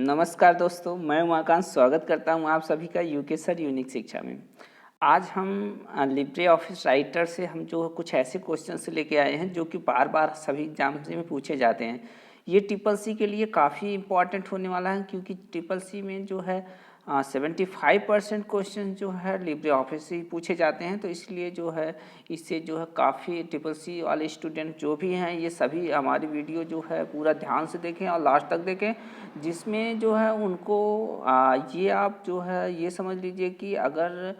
नमस्कार दोस्तों, मैं उमाकांत स्वागत करता हूं आप सभी का यूके सर यूनिक शिक्षा में। आज हम लिब्रे ऑफिस राइटर से हम जो कुछ ऐसे क्वेश्चंस लेके आए हैं जो कि बार बार सभी एग्जाम्स में पूछे जाते हैं। ये ट्रिपल सी के लिए काफ़ी इम्पॉर्टेंट होने वाला है, क्योंकि ट्रिपल सी में जो है 75% क्वेश्चन जो है लिब्रे ऑफिस से ही पूछे जाते हैं। तो इसलिए जो है इससे जो है काफ़ी ट्रिपल सी वाले स्टूडेंट जो भी हैं, ये सभी हमारी वीडियो जो है पूरा ध्यान से देखें और लास्ट तक देखें, जिसमें जो है उनको ये आप जो है ये समझ लीजिए कि अगर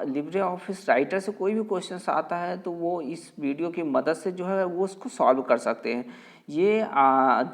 लिब्रे ऑफिस राइटर से कोई भी क्वेश्चन आता है तो वो इस वीडियो की मदद से जो है वो उसको सॉल्व कर सकते हैं। ये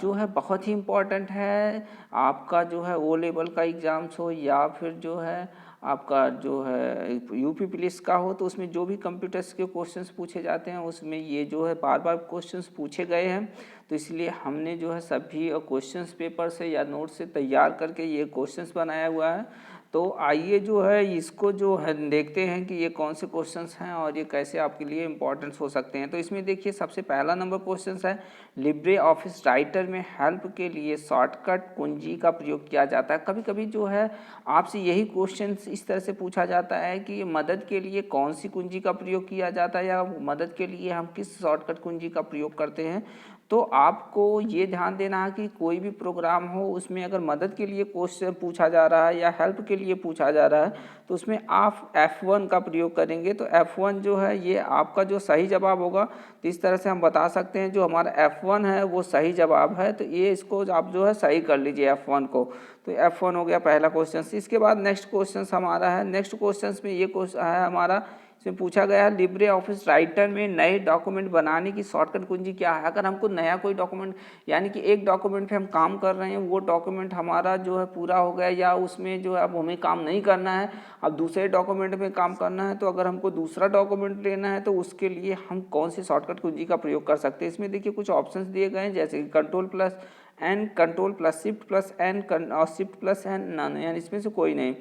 जो है बहुत ही इम्पोर्टेंट है। आपका जो है ओ लेवल का एग्ज़ाम्स हो या फिर जो है आपका जो है यूपी पुलिस का हो, तो उसमें जो भी कंप्यूटर्स के क्वेश्चंस पूछे जाते हैं उसमें ये जो है बार बार क्वेश्चंस पूछे गए हैं। तो इसलिए हमने जो है सभी क्वेश्चंस पेपर से या नोट से तैयार करके ये क्वेश्चंस बनाया हुआ है। तो आइए जो है इसको जो है देखते हैं कि ये कौन से क्वेश्चंस हैं और ये कैसे आपके लिए इम्पोर्टेंट हो सकते हैं। तो इसमें देखिए सबसे पहला नंबर क्वेश्चंस है, लिब्रे ऑफिस राइटर में हेल्प के लिए शॉर्टकट कुंजी का प्रयोग किया जाता है। कभी कभी जो है आपसे यही क्वेश्चन इस तरह से पूछा जाता है कि मदद के लिए कौन सी कुंजी का प्रयोग किया जाता है या मदद के लिए हम किस शॉर्टकट कुंजी का प्रयोग करते हैं। तो आपको ये ध्यान देना है कि कोई भी प्रोग्राम हो उसमें अगर मदद के लिए क्वेश्चन पूछा जा रहा है या हेल्प के लिए पूछा जा रहा है तो उसमें आप F1 का प्रयोग करेंगे। तो F1 जो है ये आपका जो सही जवाब होगा। तो इस तरह से हम बता सकते हैं जो हमारा F1 है वो सही जवाब है। तो ये इसको आप जो है सही कर लीजिए F1 को। तो F1 हो गया पहला क्वेश्चन। इसके बाद नेक्स्ट क्वेश्चन हमारा है, नेक्स्ट क्वेश्चन में ये क्वेश्चन है हमारा, इसमें पूछा गया है लिब्रे ऑफिस राइटर में नए डॉक्यूमेंट बनाने की शॉर्टकट कुंजी क्या है। अगर हमको नया कोई डॉक्यूमेंट, यानी कि एक डॉक्यूमेंट पे हम काम कर रहे हैं, वो डॉक्यूमेंट हमारा जो है पूरा हो गया या उसमें जो है अब हमें काम नहीं करना है, अब दूसरे डॉक्यूमेंट में काम करना है, तो अगर हमको दूसरा डॉक्यूमेंट लेना है तो उसके लिए हम कौन सी शॉर्टकट कुंजी का प्रयोग कर सकते हैं। इसमें देखिए कुछ ऑप्शंस दिए गए हैं, जैसे Ctrl+N, Ctrl+Shift+N और Shift+N नन, यानी इसमें से कोई नहीं।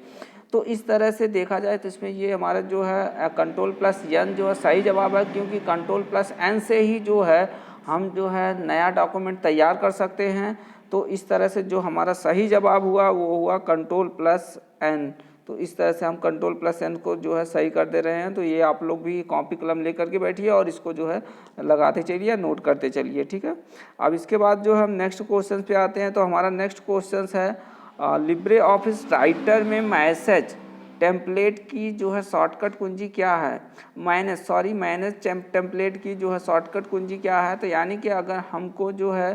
तो इस तरह से देखा जाए तो इसमें ये हमारा जो है Ctrl+N जो है सही जवाब है, क्योंकि Ctrl+N से ही जो है हम जो है नया डॉक्यूमेंट तैयार कर सकते हैं। तो इस तरह से जो हमारा सही जवाब हुआ वो हुआ Ctrl+N। तो इस तरह से हम Ctrl+N को जो है सही कर दे रहे हैं। तो ये आप लोग भी कॉपी कलम लेकर के बैठिए और इसको जो है लगाते चलिए, नोट करते चलिए, ठीक है। अब इसके बाद जो हम नेक्स्ट क्वेश्चन पे आते हैं। तो हमारा नेक्स्ट क्वेश्चन है लिब्रे ऑफिस राइटर में मैसेज टेम्पलेट की जो है शॉर्टकट कुंजी क्या है। मैनेज टेम्पलेट की जो है शॉर्टकट कुंजी क्या है। तो यानी कि अगर हमको जो है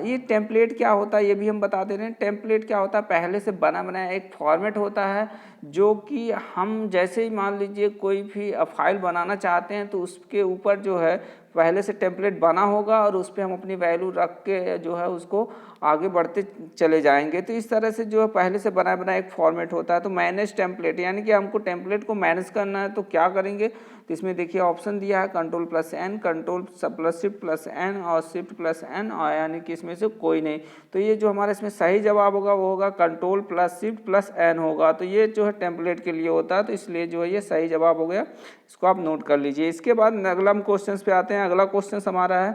ये टेम्पलेट क्या होता है ये भी हम बता दे रहे हैं। टेम्पलेट क्या होता है, पहले से बना बनाया एक फॉर्मेट होता है, जो कि हम जैसे ही मान लीजिए कोई भी फाइल बनाना चाहते हैं तो उसके ऊपर जो है पहले से टेम्पलेट बना होगा और उस पर हम अपनी वैल्यू रख के जो है उसको आगे बढ़ते चले जाएंगे। तो इस तरह से जो है पहले से बना बनाया एक फॉर्मेट होता है। तो मैनेज टेम्पलेट, यानी कि हमको टेम्पलेट को मैनेज करना है तो क्या करेंगे। तो इसमें देखिए ऑप्शन दिया है Ctrl+N, Ctrl+Shift+N और Shift+N, और यानी कि इसमें से कोई नहीं। तो ये जो हमारा इसमें सही जवाब होगा वो होगा Ctrl+Shift+N होगा। तो ये जो है टेम्पलेट के लिए होता है, तो इसलिए जो है ये सही जवाब हो गया, इसको आप नोट कर लीजिए। इसके बाद अगला हम क्वेश्चन पे आते हैं। अगला क्वेश्चन हमारा है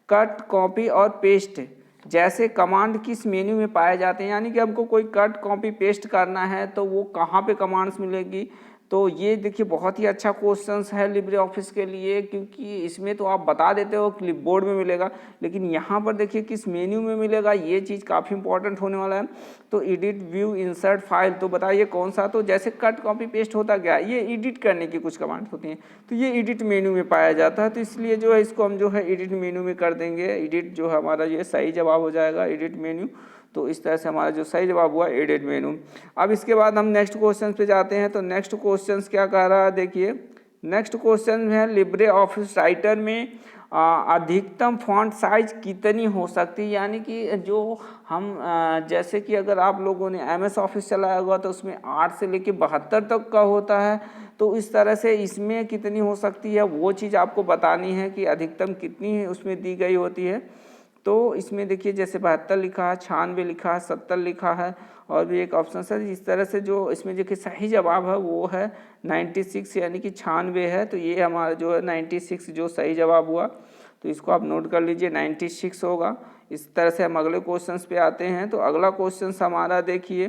कट, कॉपी और पेस्ट जैसे कमांड किस मेन्यू में पाए जाते हैं। यानी कि हमको कोई कट, कॉपी, पेस्ट करना है तो वो कहाँ पे कमांड्स मिलेगी। तो ये देखिए बहुत ही अच्छा क्वेश्चंस है लिब्रे ऑफिस के लिए, क्योंकि इसमें तो आप बता देते हो क्लिपबोर्ड में मिलेगा, लेकिन यहाँ पर देखिए किस मेन्यू में मिलेगा, ये चीज़ काफ़ी इंपॉर्टेंट होने वाला है। तो एडिट, व्यू, इंसर्ट फाइल, तो बताइए कौन सा। तो जैसे कट, कॉपी, पेस्ट होता क्या, ये एडिट करने की कुछ कमांड होती हैं, तो ये एडिट मेन्यू में पाया जाता है। तो इसलिए जो है इसको हम जो है एडिट मेन्यू में कर देंगे। एडिट जो है हमारा ये सही जवाब हो जाएगा, एडिट मेन्यू। तो इस तरह से हमारा जो सही जवाब हुआ एडिट मेनू। अब इसके बाद हम नेक्स्ट क्वेश्चन पे जाते हैं। तो नेक्स्ट क्वेश्चन क्या कह रहा है, देखिए नेक्स्ट क्वेश्चन है लिब्रे ऑफिस राइटर में अधिकतम फॉन्ट साइज कितनी हो सकती है। यानी कि जो हम जैसे कि अगर आप लोगों ने MS ऑफिस चलाया होगा तो उसमें 8 से लेकर 72 तक का होता है। तो इस तरह से इसमें कितनी हो सकती है वो चीज़ आपको बतानी है कि अधिकतम कितनी उसमें दी गई होती है। तो इसमें देखिए जैसे 72 लिखा है, 96 लिखा है, 70 लिखा है, और भी एक ऑप्शन है। इस तरह से जो इसमें देखिए सही जवाब है वो है 96, यानी कि 96 है। तो ये हमारा जो है 96 जो सही जवाब हुआ। तो इसको आप नोट कर लीजिए, 96 होगा। इस तरह से हम अगले क्वेश्चंस पे आते हैं। तो अगला क्वेश्चन हमारा देखिए,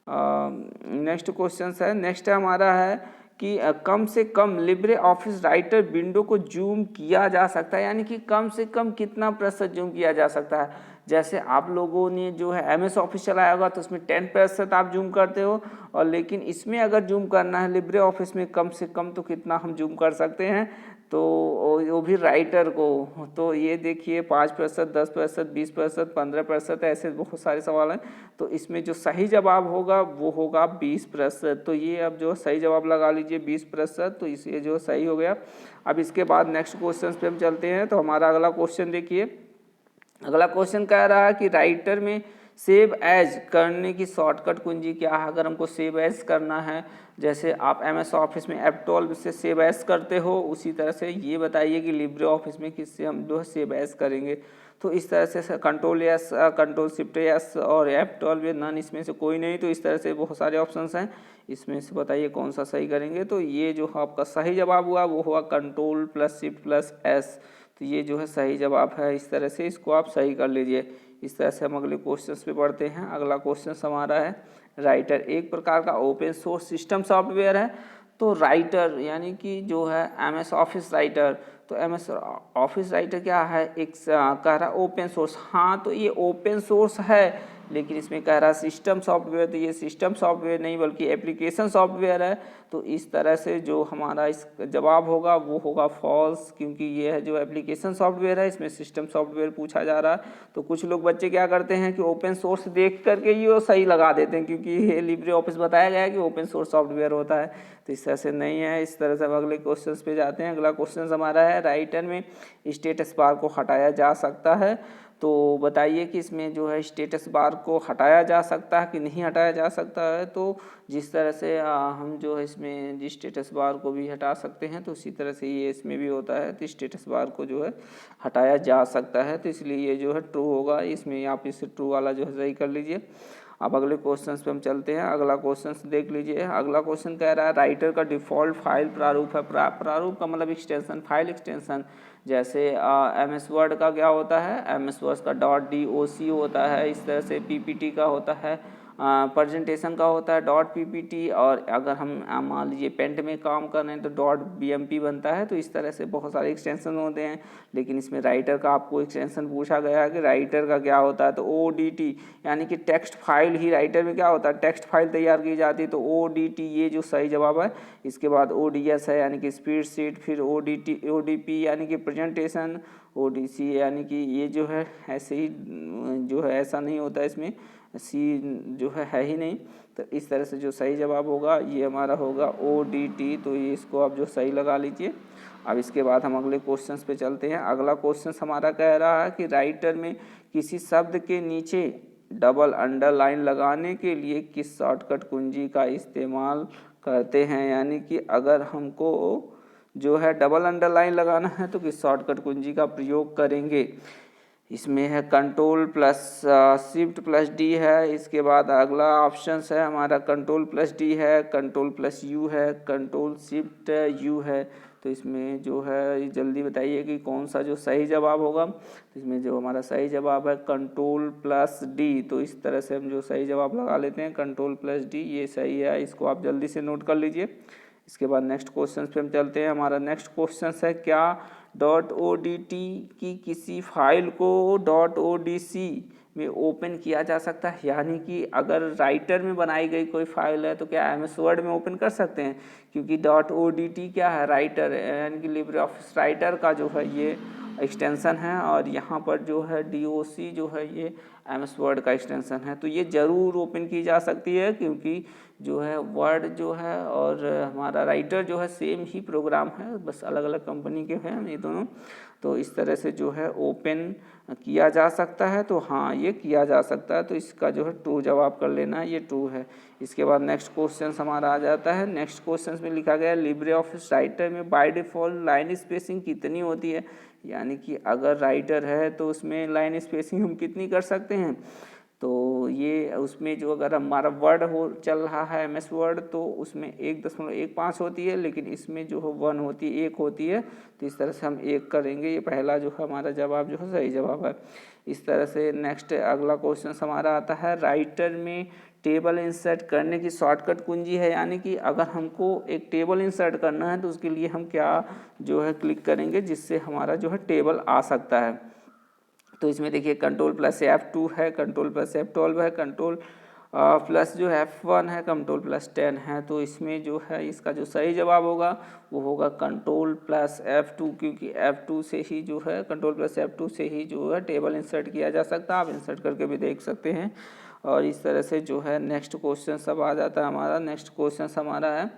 नेक्स्ट क्वेश्चन है, नेक्स्ट हमारा है कि कम से कम लिब्रे ऑफिस राइटर विंडो को जूम किया जा सकता है, यानी कि कम से कम कितना प्रतिशत जूम किया जा सकता है। जैसे आप लोगों ने जो है MS ऑफिस चलाया होगा तो उसमें 10% आप जूम करते हो, और लेकिन इसमें अगर जूम करना है लिब्रे ऑफिस में कम से कम तो कितना हम जूम कर सकते हैं, तो वो भी राइटर को। तो ये देखिए 5%, 10%, 20%, 15%, ऐसे बहुत सारे सवाल हैं। तो इसमें जो सही जवाब होगा वो होगा 20%। तो ये अब जो सही जवाब लगा लीजिए 20%, तो इसे जो सही हो गया। अब इसके बाद नेक्स्ट क्वेश्चन पे हम चलते हैं। तो हमारा अगला क्वेश्चन देखिए, अगला क्वेश्चन कह रहा है कि राइटर में सेव एज करने की शॉर्टकट कुंजी क्या है। अगर हमको सेव एज करना है, जैसे आप MS ऑफिस में F12 से सेव एज करते हो, उसी तरह से ये बताइए कि लिब्रे ऑफिस में किससे हम जो है सेव एज करेंगे। तो इस तरह से Ctrl+S, Ctrl+Shift+S और F12 नन, इसमें से कोई नहीं। तो इस तरह से बहुत सारे ऑप्शंस हैं, इसमें से बताइए कौन सा सही करेंगे। तो ये जो आपका सही जवाब हुआ वो हुआ Ctrl+Shift+S। तो ये जो है सही जवाब है। इस तरह से इसको आप सही कर लीजिए। इस तरह से हम अगले क्वेश्चंस पे बढ़ते हैं। अगला क्वेश्चन हमारा है, राइटर एक प्रकार का ओपन सोर्स सिस्टम सॉफ्टवेयर है। तो राइटर यानी कि जो है MS ऑफिस राइटर, तो MS ऑफिस राइटर क्या है, एक कह रहा ओपन सोर्स। हाँ, तो ये ओपन सोर्स है, लेकिन इसमें कह रहा सिस्टम सॉफ्टवेयर, तो ये सिस्टम सॉफ्टवेयर नहीं बल्कि एप्लीकेशन सॉफ्टवेयर है। तो इस तरह से जो हमारा इस जवाब होगा वो होगा फॉल्स, क्योंकि ये है जो एप्लीकेशन सॉफ्टवेयर है, इसमें सिस्टम सॉफ्टवेयर पूछा जा रहा है। तो कुछ लोग बच्चे क्या करते हैं कि ओपन सोर्स देख करके ही वो सही लगा देते हैं, क्योंकि ये लिब्रे ऑफिस बताया गया है कि ओपन सोर्स सॉफ्टवेयर होता है। तो इस तरह से नहीं है। इस तरह से हम अगले क्वेश्चन पे जाते हैं। अगला क्वेश्चन हमारा है, राइटर में स्टेटस बार को हटाया जा सकता है। तो बताइए कि इसमें जो है स्टेटस बार को हटाया जा सकता है कि नहीं हटाया जा सकता है। तो जिस तरह से हम जो है इसमें स्टेटस बार को भी हटा सकते हैं, तो उसी तरह से ये इसमें भी होता है। तो स्टेटस बार को जो है हटाया जा सकता है, तो इसलिए ये जो है ट्रू होगा। इसमें आप इसे ट्रू वाला जो है सही कर लीजिए। अब अगले क्वेश्चन पे हम चलते हैं। अगला क्वेश्चन देख लीजिए। अगला क्वेश्चन कह रहा है, राइटर का डिफ़ॉल्ट फाइल प्रारूप है। प्रारूप का मतलब एक्सटेंशन, फाइल एक्सटेंशन। जैसे MS वर्ड का क्या होता है, MS वर्ड का .doc होता है। इस तरह से PPT का होता है, प्रेजेंटेशन का होता है .ppt। और अगर हम मान लीजिए पेंट में काम कर रहे हैं तो .bmp बनता है। तो इस तरह से बहुत सारे एक्सटेंशन होते हैं, लेकिन इसमें राइटर का आपको एक्सटेंशन पूछा गया है कि राइटर का क्या होता है। तो ODT यानी कि टेक्स्ट फाइल ही राइटर में क्या होता है, टेक्स्ट फाइल तैयार की जाती है। तो ODT ये जो सही जवाब है। इसके बाद ODS है यानी कि स्प्रेड शीट, फिर ODP यानी कि प्रेजेंटेशन, ODC यानी कि ये जो है ऐसे ही जो है ऐसा नहीं होता है, इसमें सी जो है ही नहीं। तो इस तरह से जो सही जवाब होगा ये हमारा होगा ODT। तो ये इसको आप जो सही लगा लीजिए। अब इसके बाद हम अगले क्वेश्चंस पे चलते हैं। अगला क्वेश्चन हमारा कह रहा है कि राइटर में किसी शब्द के नीचे डबल अंडरलाइन लगाने के लिए किस शॉर्टकट कुंजी का इस्तेमाल करते हैं। यानी कि अगर हमको जो है डबल अंडरलाइन लगाना है तो किस शॉर्टकट कुंजी का प्रयोग करेंगे। इसमें है Ctrl+Shift+D है। इसके बाद अगला ऑप्शन है हमारा Ctrl+D है, Ctrl+U है, Ctrl+Shift+U है। तो इसमें जो है जल्दी बताइए कि कौन सा जो सही जवाब होगा। तो इसमें जो हमारा सही जवाब है Ctrl+D। तो इस तरह से हम जो सही जवाब लगा लेते हैं Ctrl+D, ये सही है। इसको आप जल्दी से नोट कर लीजिए। इसके बाद नेक्स्ट क्वेश्चन पे हम चलते हैं। हमारा नेक्स्ट क्वेश्चन है, क्या .odt की किसी फाइल को .odc में ओपन किया जा सकता है। यानी कि अगर राइटर में बनाई गई कोई फाइल है तो क्या MS वर्ड में ओपन कर सकते हैं, क्योंकि .odt क्या है, राइटर यानी कि लिब्रे ऑफिस राइटर का जो है ये एक्सटेंशन है। और यहाँ पर जो है DOC जो है ये MS वर्ड का एक्सटेंशन है। तो ये ज़रूर ओपन की जा सकती है, क्योंकि जो है वर्ड जो है और हमारा राइटर जो है सेम ही प्रोग्राम है, बस अलग अलग कंपनी के हैं ये दोनों। तो इस तरह से जो है ओपन किया जा सकता है। तो हाँ, ये किया जा सकता है। तो इसका जो है ट्रू जवाब कर लेना है, ये ट्रू है। इसके बाद नेक्स्ट क्वेश्चन हमारा आ जाता है। नेक्स्ट क्वेश्चन में लिखा गया है, लिब्रे ऑफिस राइटर में बाय डिफ़ॉल्ट लाइन स्पेसिंग कितनी होती है। यानी कि अगर राइटर है तो उसमें लाइन स्पेसिंग हम कितनी कर सकते हैं। तो ये उसमें जो अगर हमारा वर्ड हो चल रहा है MS वर्ड तो उसमें 1.15 होती है, लेकिन इसमें जो है 1 होती है, 1 होती है। तो इस तरह से हम 1 करेंगे। ये पहला जो है हमारा जवाब जो है सही जवाब है। इस तरह से नेक्स्ट अगला क्वेश्चन हमारा आता है, राइटर में टेबल इंसर्ट करने की शॉर्टकट कुंजी है, यानी कि अगर हमको एक टेबल इंसर्ट करना है तो उसके लिए हम क्या जो है क्लिक करेंगे जिससे हमारा जो है टेबल आ सकता है। तो इसमें देखिए Ctrl+F2 है, Ctrl+F12 है, कंट्रोल प्लस जो है F1 है, Ctrl+10 है। तो इसमें जो है इसका जो सही जवाब होगा वो होगा Ctrl+F2, क्योंकि F2 से ही जो है Ctrl+F2 से ही जो है टेबल इंसर्ट किया जा सकता है। आप इंसर्ट करके भी देख सकते हैं। और इस तरह से जो है नेक्स्ट क्वेश्चन सब आ जाता है हमारा। नेक्स्ट क्वेश्चन हमारा है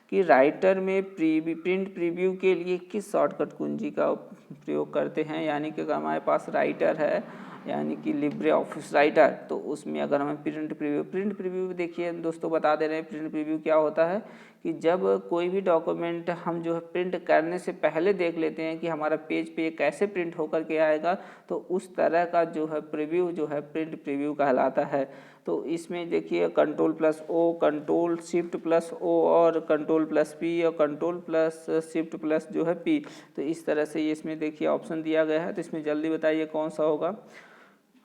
कि राइटर में प्रिंट प्रीव्यू के लिए किस शॉर्टकट कुंजी का प्रयोग करते हैं, यानी कि अगर हमारे पास राइटर है यानी कि लिब्रे ऑफिस राइटर, तो उसमें अगर हमें प्रिंट प्रीव्यू देखिए दोस्तों बता दे रहे हैं। प्रिंट प्रीव्यू क्या होता है कि जब कोई भी डॉक्यूमेंट हम जो है प्रिंट करने से पहले देख लेते हैं कि हमारा पेज पे कैसे प्रिंट होकर के आएगा, तो उस तरह का जो है प्रीव्यू जो है प्रिंट प्रीव्यू कहलाता है। तो इसमें देखिए Ctrl+O, Ctrl+Shift+O और Ctrl+P और Ctrl+Shift+ जो है P। तो इस तरह से ये इसमें देखिए ऑप्शन दिया गया है। तो इसमें जल्दी बताइए कौन सा होगा।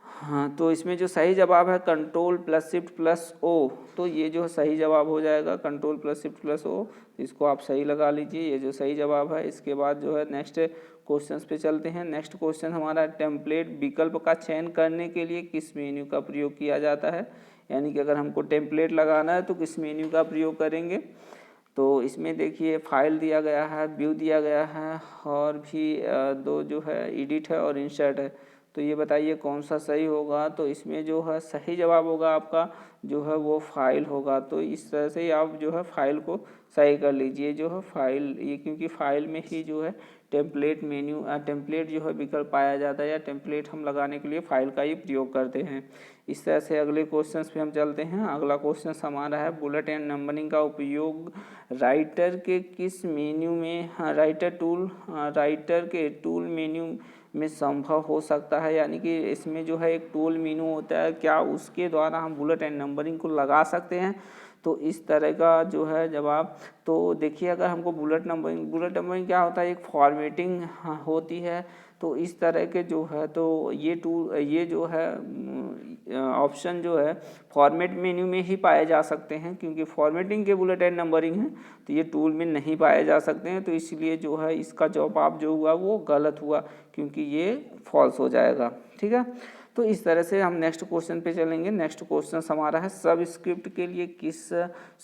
हाँ, तो इसमें जो सही जवाब है Ctrl+Shift+O, तो ये जो सही जवाब हो जाएगा Ctrl+Shift+O। इसको आप सही लगा लीजिए, ये जो सही जवाब है। इसके बाद जो है नेक्स्ट क्वेश्चंस पे चलते हैं। नेक्स्ट क्वेश्चन हमारा, टेम्पलेट विकल्प का चयन करने के लिए किस मेन्यू का प्रयोग किया जाता है, यानी कि अगर हमको टेम्पलेट लगाना है तो किस मेन्यू का प्रयोग करेंगे। तो इसमें देखिए फाइल दिया गया है, व्यू दिया गया है और भी दो जो है एडिट है और इंसर्ट है। तो ये बताइए कौन सा सही होगा। तो इसमें जो है सही जवाब होगा आपका जो है वो फाइल होगा। तो इस तरह से आप जो है फाइल को सही कर लीजिए जो है फाइल, ये क्योंकि फाइल में ही जो है टेम्पलेट जो है विकल्प पाया जाता है, या टेम्पलेट हम लगाने के लिए फाइल का ही प्रयोग करते हैं। इस तरह से अगले क्वेश्चन पे हम चलते हैं। अगला क्वेश्चन हमारा है, बुलेट एंड नंबरिंग का उपयोग राइटर के किस मेन्यू में, राइटर के टूल मेन्यू में संभव हो सकता है, यानी कि इसमें जो है एक टूल मेनू होता है, क्या उसके द्वारा हम बुलेट एंड नंबरिंग को लगा सकते हैं। तो इस तरह का जो है जवाब, तो देखिए अगर हमको बुलेट नंबरिंग क्या होता है, एक फॉर्मेटिंग होती है। तो इस तरह के जो है तो ये जो है ऑप्शन जो है फॉर्मेट मेन्यू में ही पाए जा सकते हैं, क्योंकि फॉर्मेटिंग के बुलेट एंड नंबरिंग है तो ये टूल में नहीं पाए जा सकते हैं। तो इसलिए जो है इसका जवाब जो हुआ वो गलत हुआ, क्योंकि ये फॉल्स हो जाएगा। ठीक है, तो इस तरह से हम नेक्स्ट क्वेश्चन पे चलेंगे। नेक्स्ट क्वेश्चन हमारा है, सब स्क्रिप्ट के लिए किस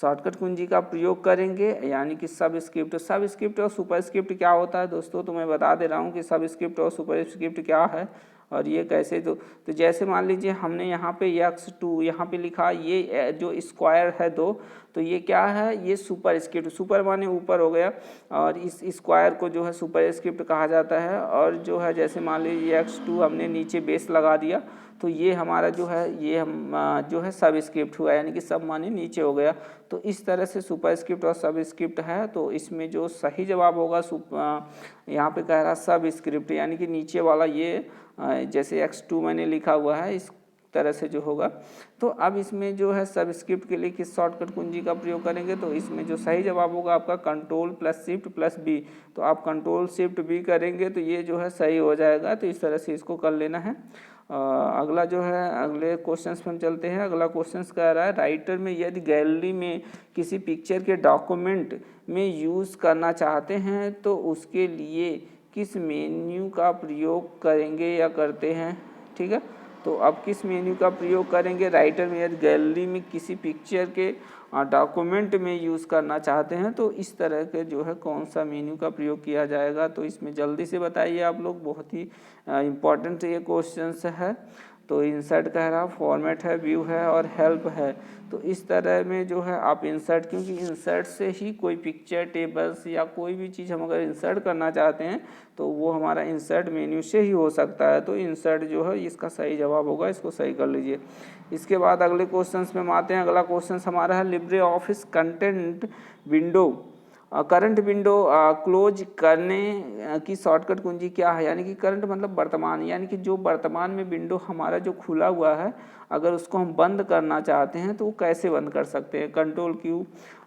शॉर्टकट कुंजी का प्रयोग करेंगे, यानी कि सब स्क्रिप्ट और सुपर स्क्रिप्ट क्या होता है दोस्तों। तो मैं बता दे रहा हूँ कि सब स्क्रिप्ट और सुपर स्क्रिप्ट क्या है और ये कैसे। तो जैसे मान लीजिए हमने यहाँ पे x2 यहाँ पे लिखा, ये जो स्क्वायर है 2, तो ये क्या है, ये सुपर स्क्रिप्ट, सुपर माने ऊपर हो गया, और इस स्क्वायर को जो है सुपर स्क्रिप्ट कहा जाता है। और जो है जैसे मान लीजिए x2 हमने नीचे बेस लगा दिया, तो ये हमारा जो है ये हम जो है सब स्क्रिप्ट हुआ, यानी कि सब माने नीचे हो गया। तो इस तरह से सुपर स्क्रिप्ट और सब स्क्रिप्ट है। तो इसमें जो सही जवाब होगा यहाँ पे कह रहा सब स्क्रिप्ट, यानी कि नीचे वाला ये जैसे x2 मैंने लिखा हुआ है इस तरह से जो होगा। तो अब इसमें जो है सब स्क्रिप्ट के लिए किस शॉर्टकट कुंजी का प्रयोग करेंगे, तो इसमें जो सही जवाब होगा आपका Ctrl+Shift+B। तो आप Ctrl+Shift+B करेंगे तो ये जो है सही हो जाएगा। तो इस तरह से इसको कर लेना है। अगला जो है अगले क्वेश्चंस पे हम चलते हैं। अगला क्वेश्चंस कह रहा है, राइटर में यदि गैलरी में किसी पिक्चर के डॉक्यूमेंट में यूज़ करना चाहते हैं तो उसके लिए किस मेन्यू का प्रयोग करेंगे या करते हैं। ठीक है, तो अब किस मेन्यू का प्रयोग करेंगे, राइटर में यदि गैलरी में किसी पिक्चर के डॉक्यूमेंट में यूज़ करना चाहते हैं तो इस तरह के जो है कौन सा मेन्यू का प्रयोग किया जाएगा। तो इसमें जल्दी से बताइए आप लोग, बहुत ही इम्पॉर्टेंट ये क्वेश्चंस है। तो इंसर्ट कह रहा, फॉर्मेट है, व्यू है और हेल्प है। तो इस तरह में जो है आप इंसर्ट, क्योंकि इंसर्ट से ही कोई पिक्चर, टेबल्स या कोई भी चीज़ हम अगर इंसर्ट करना चाहते हैं तो वो हमारा इंसर्ट मेन्यू से ही हो सकता है। तो इंसर्ट जो है इसका सही जवाब होगा, इसको सही कर लीजिए। इसके बाद अगले क्वेश्चन में हम आते हैं। अगला क्वेश्चन हमारा है, Libre office content window current window close करने की शॉर्टकट कुंजी क्या है, यानी कि करंट मतलब वर्तमान, यानी कि जो वर्तमान में विंडो हमारा जो खुला हुआ है अगर उसको हम बंद करना चाहते हैं तो वो कैसे बंद कर सकते हैं। कंट्रोल क्यू,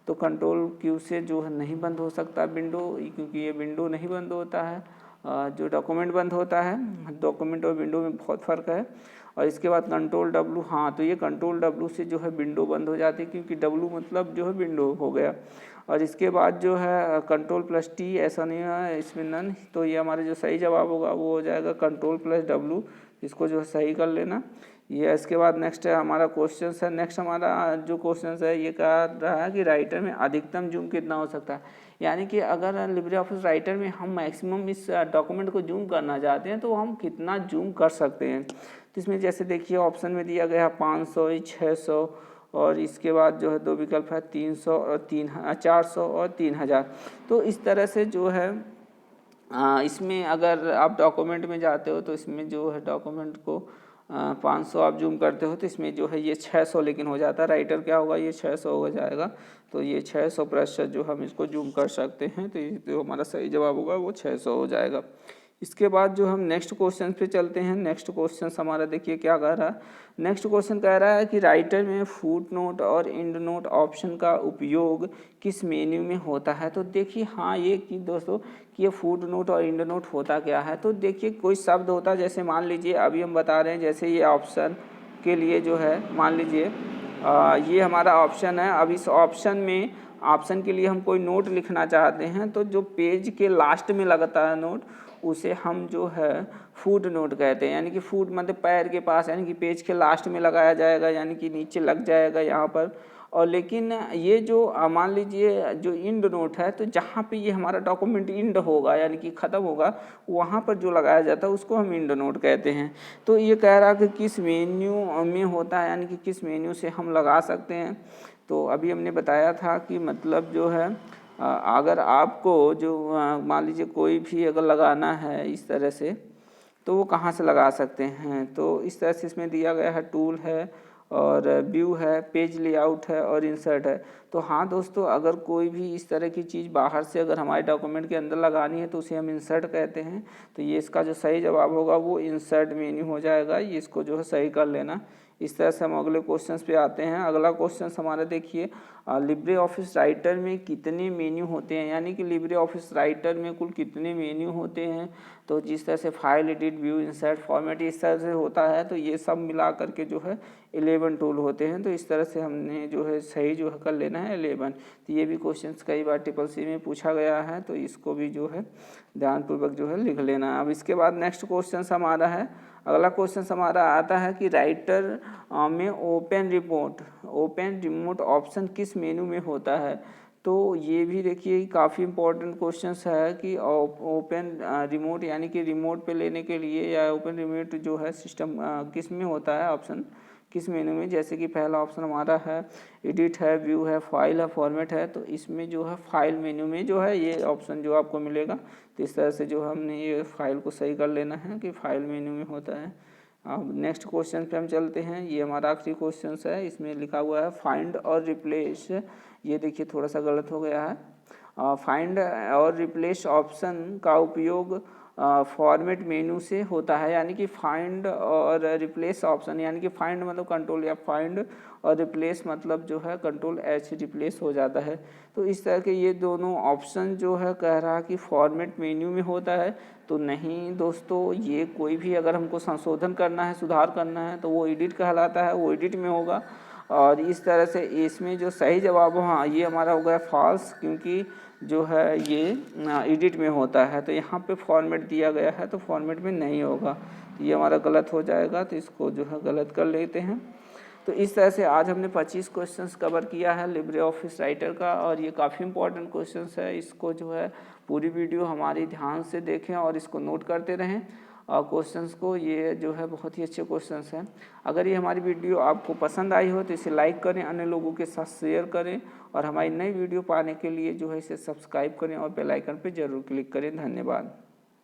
तो कंट्रोल क्यू से जो है नहीं बंद हो सकता विंडो, क्योंकि ये विंडो नहीं बंद होता है, जो डॉक्यूमेंट बंद होता है। डॉक्यूमेंट और विंडो में बहुत फ़र्क है। और इसके बाद कंट्रोल डब्लू, हाँ तो ये कंट्रोल डब्लू से जो है विंडो बंद हो जाती है, क्योंकि डब्लू मतलब जो है विंडो हो गया। और इसके बाद जो है कंट्रोल प्लस टी, ऐसा नहीं है इसमें नन, तो ये हमारा जो सही जवाब होगा वो हो जाएगा कंट्रोल प्लस डब्लू, इसको जो है सही कर लेना। ये इसके बाद नेक्स्ट है हमारा क्वेश्चन है। नेक्स्ट हमारा जो क्वेश्चन है ये कह रहा है कि राइटर में अधिकतम जूम कितना हो सकता है, यानी कि अगर लिब्रे ऑफिस राइटर में हम मैक्सिमम इस डॉक्यूमेंट को जूम करना चाहते हैं तो हम कितना जूम कर सकते हैं। तो इसमें जैसे देखिए ऑप्शन में दिया गया है 500, 600 और इसके बाद जो है दो विकल्प है 300 और 400 और 3000। तो इस तरह से जो है इसमें अगर आप डॉक्यूमेंट में जाते हो तो इसमें जो है डॉक्यूमेंट को 500 आप जूम करते हो तो इसमें जो है ये 600 लेकिन हो जाता है। राइटर क्या होगा, ये 600 हो जाएगा, तो ये 600% जो हम इसको जूम कर सकते हैं, तो ये जो हमारा सही जवाब होगा वो 600 हो जाएगा। इसके बाद जो हम नेक्स्ट क्वेश्चन पे चलते हैं। नेक्स्ट क्वेश्चन हमारा देखिए क्या कह रहा है। नेक्स्ट क्वेश्चन कह रहा है कि राइटर में फुट नोट और एंड नोट ऑप्शन का उपयोग किस मेन्यू में होता है। तो देखिए हाँ ये कि दोस्तों कि ये फुट नोट और एंड नोट होता क्या है। तो देखिए कोई शब्द होता है, जैसे मान लीजिए अभी हम बता रहे हैं, जैसे ये ऑप्शन के लिए जो है मान लीजिए ये हमारा ऑप्शन है। अब इस ऑप्शन के लिए हम कोई नोट लिखना चाहते हैं तो जो पेज के लास्ट में लगता है नोट उसे हम जो है फुट नोट कहते हैं, यानी कि फुट मतलब पैर के पास, यानी कि पेज के लास्ट में लगाया जाएगा, यानी कि नीचे लग जाएगा यहाँ पर। और लेकिन ये जो मान लीजिए जो इंड नोट है, तो जहाँ पे ये हमारा डॉक्यूमेंट इंड होगा यानी कि ख़त्म होगा वहाँ पर जो लगाया जाता है उसको हम इंड नोट कहते हैं। तो ये कह रहा है कि किस मेन्यू में होता है, यानी कि किस मेन्यू से हम लगा सकते हैं। तो अभी हमने बताया था कि मतलब जो है अगर आपको जो मान लीजिए कोई भी अगर लगाना है इस तरह से तो वो कहाँ से लगा सकते हैं। तो इस तरह से इसमें दिया गया है टूल है और व्यू है, पेज लेआउट है और इंसर्ट है। तो हाँ दोस्तों, अगर कोई भी इस तरह की चीज़ बाहर से अगर हमारे डॉक्यूमेंट के अंदर लगानी है तो उसे हम इंसर्ट कहते हैं। तो ये इसका जो सही जवाब होगा वो इंसर्ट मेन्यू हो जाएगा, ये इसको जो है सही कर लेना। इस तरह से हम अगले क्वेश्चंस पे आते हैं। अगला क्वेश्चन हमारा देखिए लिब्रे ऑफिस राइटर में कितने मेन्यू होते हैं, यानी कि लिब्रे ऑफिस राइटर में कुल कितने मेन्यू होते हैं। तो जिस तरह से file, edit, view, insert, format इस तरह से होता है, तो ये सब मिला करके जो है 11 टूल होते हैं। तो इस तरह से हमने जो है सही जो है कर लेना है 11। तो ये भी क्वेश्चन कई बार CCC में पूछा गया है, तो इसको भी जो है ध्यानपूर्वक जो है लिख लेना। अब इसके बाद नेक्स्ट क्वेश्चन हमारा है, अगला क्वेश्चन हमारा आता है कि राइटर में ओपन रिमोट ऑप्शन किस मेनू में होता है। तो ये भी देखिए काफ़ी इंपॉर्टेंट क्वेश्चन है कि ओपन रिमोट यानी कि रिमोट पे लेने के लिए या ओपन रिमोट जो है सिस्टम किस में होता है, ऑप्शन किस मेनू में। जैसे कि पहला ऑप्शन हमारा है एडिट है, व्यू है, फाइल है, फॉर्मेट है। तो इसमें जो है फाइल मेन्यू में जो है ये ऑप्शन जो आपको मिलेगा। तो इस तरह से जो हमने ये फाइल को सही कर लेना है कि फाइल मेन्यू में होता है। अब नेक्स्ट क्वेश्चन पे हम चलते हैं। ये हमारा आखिरी क्वेश्चन है, इसमें लिखा हुआ है फाइंड और रिप्लेस। ये देखिए थोड़ा सा गलत हो गया है। फाइंड और रिप्लेस ऑप्शन का उपयोग फॉर्मेट मेनू से होता है, यानी कि फाइंड और रिप्लेस ऑप्शन, यानी कि फाइंड मतलब कंट्रोल या फाइंड और रिप्लेस मतलब जो है कंट्रोल H रिप्लेस हो जाता है। तो इस तरह के ये दोनों ऑप्शन जो है कह रहा है कि फॉर्मेट मेन्यू में होता है। तो नहीं दोस्तों, ये कोई भी अगर हमको संशोधन करना है, सुधार करना है तो वो एडिट कहलाता है, वो एडिट में होगा। और इस तरह से इसमें जो सही जवाब हो, हाँ ये हमारा हो गया फॉल्स, क्योंकि जो है ये एडिट में होता है। तो यहाँ पे फॉर्मेट दिया गया है तो फॉर्मेट में नहीं होगा, तो ये हमारा गलत हो जाएगा। तो इसको जो है गलत कर लेते हैं। तो इस तरह से आज हमने 25 क्वेश्चंस कवर किया है लिब्रे ऑफिस राइटर का, और ये काफ़ी इंपॉर्टेंट क्वेश्चंस है। इसको जो है पूरी वीडियो हमारी ध्यान से देखें और इसको नोट करते रहें और क्वेश्चंस को, ये जो है बहुत ही अच्छे क्वेश्चंस हैं। अगर ये हमारी वीडियो आपको पसंद आई हो तो इसे लाइक करें, अन्य लोगों के साथ शेयर करें और हमारी नई वीडियो पाने के लिए जो है इसे सब्सक्राइब करें और बेल आइकन पर ज़रूर क्लिक करें। धन्यवाद।